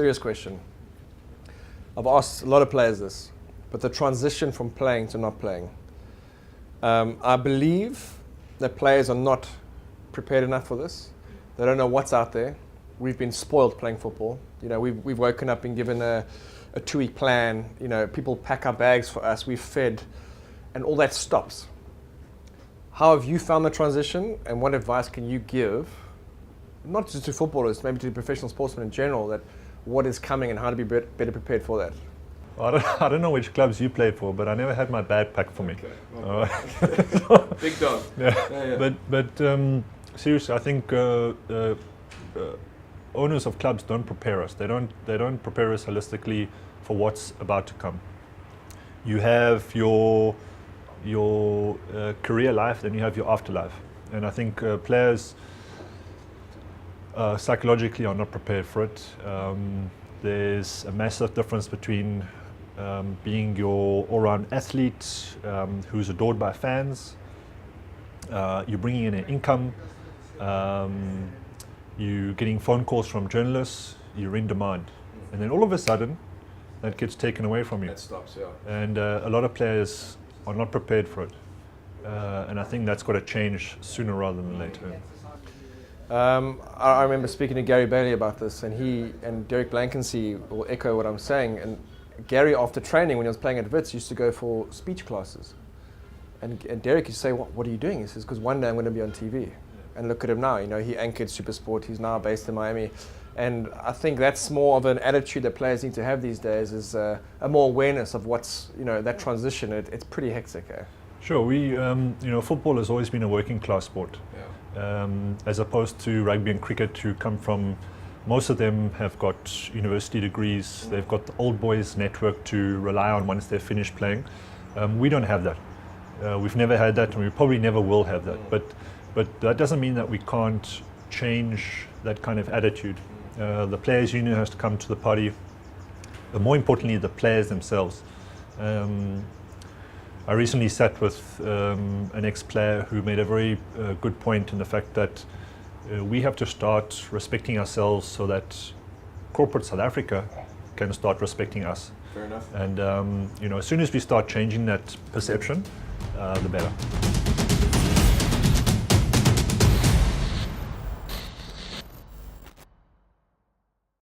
serious question. I've asked a lot of players this, but the transition from playing to not playing. I believe that players are not prepared enough for this. They don't know what's out there. We've been spoiled playing football. We've woken up and given a 2-week plan. People pack our bags for us. We've fed, and all that stops. How have you found the transition, and what advice can you give, not just to footballers, maybe to professional sportsmen in general, that what is coming and how to be better prepared for that? I don't know which clubs you played for, but I never had my bag packed for me. Big dog. Yeah. But seriously, I think owners of clubs don't prepare us. They don't prepare us holistically for what's about to come. You have your career life, then you have your afterlife, and I think players psychologically are not prepared for it. There's a massive difference between being your all-round athlete who's adored by fans, you're bringing in an income, you're getting phone calls from journalists, you're in demand, and then all of a sudden that gets taken away from you. That stops, yeah. And a lot of players are not prepared for it, and I think that's got to change sooner rather than later. I remember speaking to Gary Bailey about this, and he and Derek Blankensee will echo what I'm saying. And Gary, after training, when he was playing at Wits, used to go for speech classes. And Derek used to say, what are you doing? He says, because one day I'm going to be on TV. And look at him now. He anchored Supersport. He's now based in Miami. And I think that's more of an attitude that players need to have these days, is a more awareness of what's, that transition. It's pretty hectic. Sure, we, football has always been a working class sport. As opposed to rugby and cricket, who come from, most of them have got university degrees, they've got the old boys network to rely on once they're finished playing. We don't have that. We've never had that, and we probably never will have that. But that doesn't mean that we can't change that kind of attitude. The players' union has to come to the party, but more importantly, the players themselves. I recently sat with an ex-player who made a very good point in the fact that we have to start respecting ourselves so that corporate South Africa can start respecting us. Fair enough. And as soon as we start changing that perception, the better.